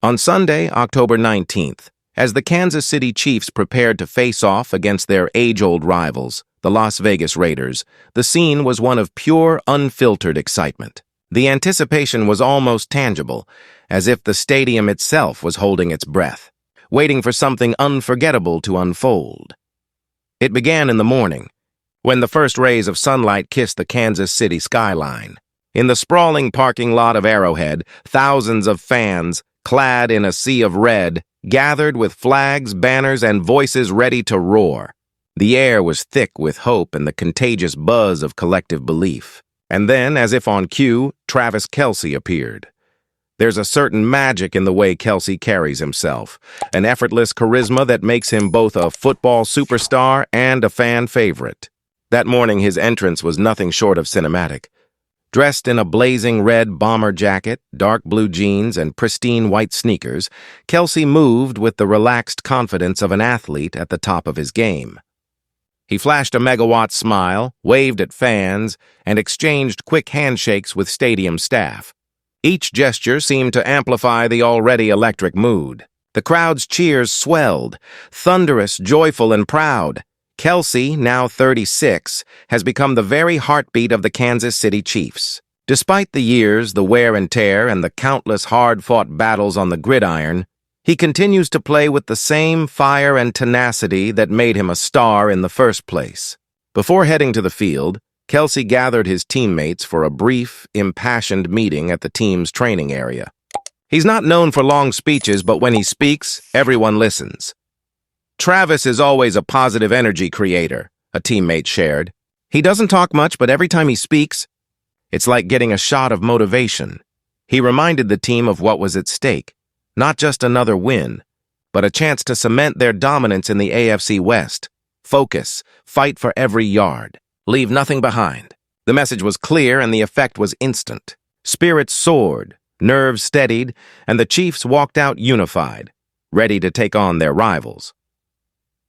On Sunday, October 19th, as the Kansas City Chiefs prepared to face off against their age-old rivals, the Las Vegas Raiders, the scene was one of pure, unfiltered excitement. The anticipation was almost tangible, as if the stadium itself was holding its breath, waiting for something unforgettable to unfold. It began in the morning, when the first rays of sunlight kissed the Kansas City skyline. In the sprawling parking lot of Arrowhead, thousands of fans, clad in a sea of red, gathered with flags, banners, and voices ready to roar. The air was thick with hope and the contagious buzz of collective belief. And then, as if on cue, Travis Kelce appeared. There's a certain magic in the way Kelce carries himself, an effortless charisma that makes him both a football superstar and a fan favorite. That morning, his entrance was nothing short of cinematic. Dressed in a blazing red bomber jacket, dark blue jeans, and pristine white sneakers, Kelce moved with the relaxed confidence of an athlete at the top of his game. He flashed a megawatt smile, waved at fans, and exchanged quick handshakes with stadium staff. Each gesture seemed to amplify the already electric mood. The crowd's cheers swelled, thunderous, joyful, and proud. Kelce, now 36, has become the very heartbeat of the Kansas City Chiefs. Despite the years, the wear and tear, and the countless hard-fought battles on the gridiron, he continues to play with the same fire and tenacity that made him a star in the first place. Before heading to the field, Kelce gathered his teammates for a brief, impassioned meeting at the team's training area. He's not known for long speeches, but when he speaks, everyone listens. Travis is always a positive energy creator, a teammate shared. He doesn't talk much, but every time he speaks, it's like getting a shot of motivation. He reminded the team of what was at stake, not just another win, but a chance to cement their dominance in the AFC West. Focus, fight for every yard, leave nothing behind. The message was clear and the effect was instant. Spirits soared, nerves steadied, and the Chiefs walked out unified, ready to take on their rivals.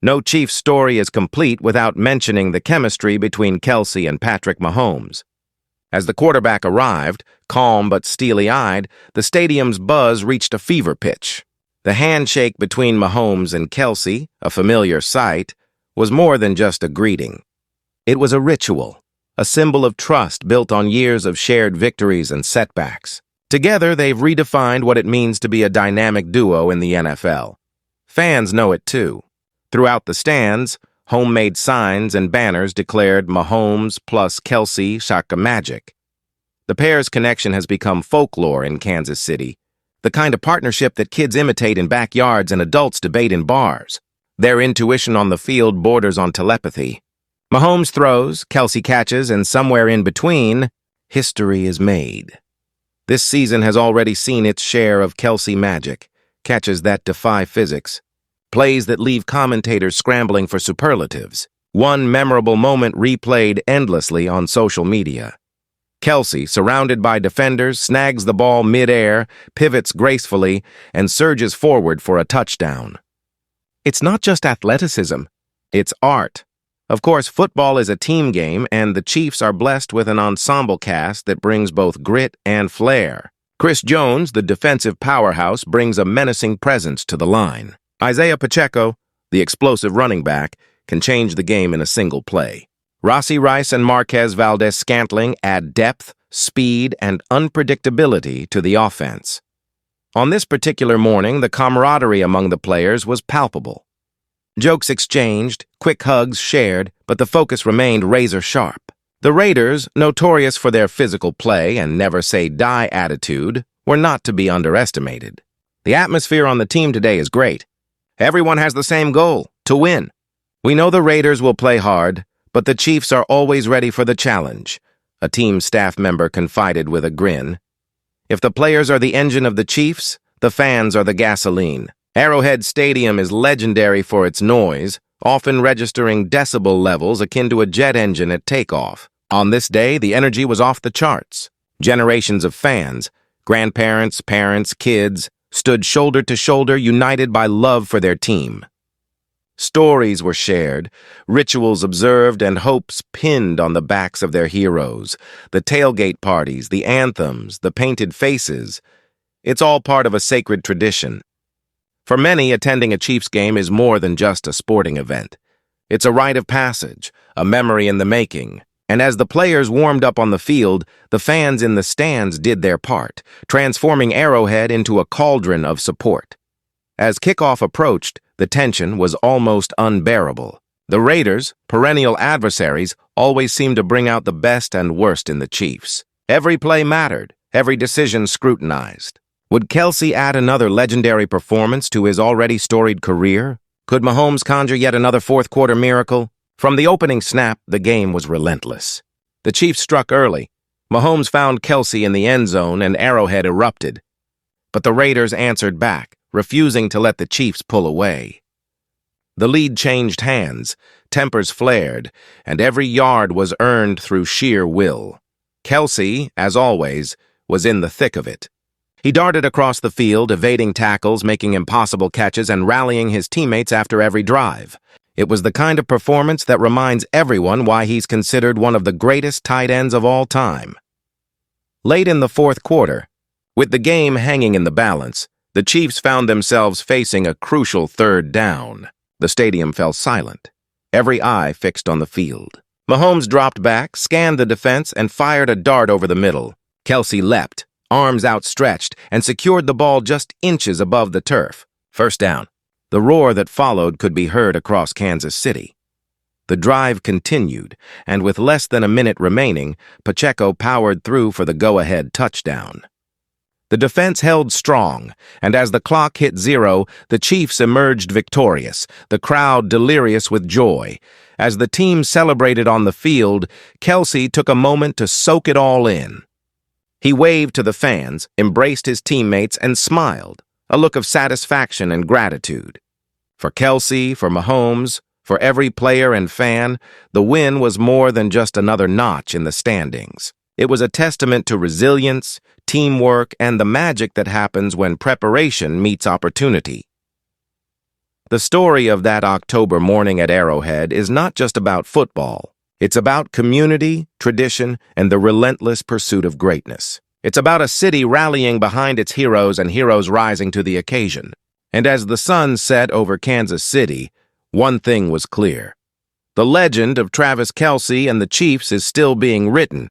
No Chiefs story is complete without mentioning the chemistry between Kelce and Patrick Mahomes. As the quarterback arrived, calm but steely-eyed, the stadium's buzz reached a fever pitch. The handshake between Mahomes and Kelce, a familiar sight, was more than just a greeting. It was a ritual, a symbol of trust built on years of shared victories and setbacks. Together, they've redefined what it means to be a dynamic duo in the NFL. Fans know it too. Throughout the stands, homemade signs and banners declared Mahomes plus Kelce Shaka Magic. The pair's connection has become folklore in Kansas City, the kind of partnership that kids imitate in backyards and adults debate in bars. Their intuition on the field borders on telepathy. Mahomes throws, Kelce catches, and somewhere in between, history is made. This season has already seen its share of Kelce magic, catches that defy physics. Plays that leave commentators scrambling for superlatives. One memorable moment replayed endlessly on social media. Kelce, surrounded by defenders, snags the ball mid-air, pivots gracefully, and surges forward for a touchdown. It's not just athleticism, it's art. Of course, football is a team game, and the Chiefs are blessed with an ensemble cast that brings both grit and flair. Chris Jones, the defensive powerhouse, brings a menacing presence to the line. Isaiah Pacheco, the explosive running back, can change the game in a single play. Rossi Rice and Marquez Valdez-Scantling add depth, speed, and unpredictability to the offense. On this particular morning, the camaraderie among the players was palpable. Jokes exchanged, quick hugs shared, but the focus remained razor-sharp. The Raiders, notorious for their physical play and never-say-die attitude, were not to be underestimated. The atmosphere on the team today is great. Everyone has the same goal, to win. We know the Raiders will play hard, but the Chiefs are always ready for the challenge, a team staff member confided with a grin. If the players are the engine of the Chiefs, the fans are the gasoline. Arrowhead Stadium is legendary for its noise, often registering decibel levels akin to a jet engine at takeoff. On this day, the energy was off the charts. Generations of fans, grandparents, parents, kids, stood shoulder to shoulder, united by love for their team. Stories were shared, rituals observed, and hopes pinned on the backs of their heroes. The tailgate parties, the anthems, the painted faces. It's all part of a sacred tradition. For many, attending a Chiefs game is more than just a sporting event. It's a rite of passage, a memory in the making. And as the players warmed up on the field, the fans in the stands did their part, transforming Arrowhead into a cauldron of support. As kickoff approached, the tension was almost unbearable. The Raiders, perennial adversaries, always seemed to bring out the best and worst in the Chiefs. Every play mattered, every decision scrutinized. Would Kelce add another legendary performance to his already storied career? Could Mahomes conjure yet another fourth-quarter miracle? From the opening snap, the game was relentless. The Chiefs struck early. Mahomes found Kelce in the end zone and Arrowhead erupted. But the Raiders answered back, refusing to let the Chiefs pull away. The lead changed hands, tempers flared, and every yard was earned through sheer will. Kelce, as always, was in the thick of it. He darted across the field, evading tackles, making impossible catches, and rallying his teammates after every drive. It was the kind of performance that reminds everyone why he's considered one of the greatest tight ends of all time. Late in the fourth quarter, with the game hanging in the balance, the Chiefs found themselves facing a crucial third down. The stadium fell silent, every eye fixed on the field. Mahomes dropped back, scanned the defense, and fired a dart over the middle. Kelce leapt, arms outstretched, and secured the ball just inches above the turf. First down. The roar that followed could be heard across Kansas City. The drive continued, and with less than a minute remaining, Pacheco powered through for the go-ahead touchdown. The defense held strong, and as the clock hit 0, the Chiefs emerged victorious, the crowd delirious with joy. As the team celebrated on the field, Kelce took a moment to soak it all in. He waved to the fans, embraced his teammates, and smiled, a look of satisfaction and gratitude. For Kelce, for Mahomes, for every player and fan, the win was more than just another notch in the standings. It was a testament to resilience, teamwork, and the magic that happens when preparation meets opportunity. The story of that October morning at Arrowhead is not just about football. It's about community, tradition, and the relentless pursuit of greatness. It's about a city rallying behind its heroes and heroes rising to the occasion. And as the sun set over Kansas City, one thing was clear. The legend of Travis Kelce and the Chiefs is still being written,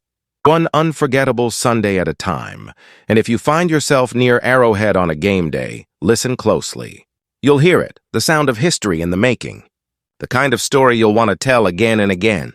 one unforgettable Sunday at a time. And if you find yourself near Arrowhead on a game day, listen closely. You'll hear it, the sound of history in the making. The kind of story you'll want to tell again and again.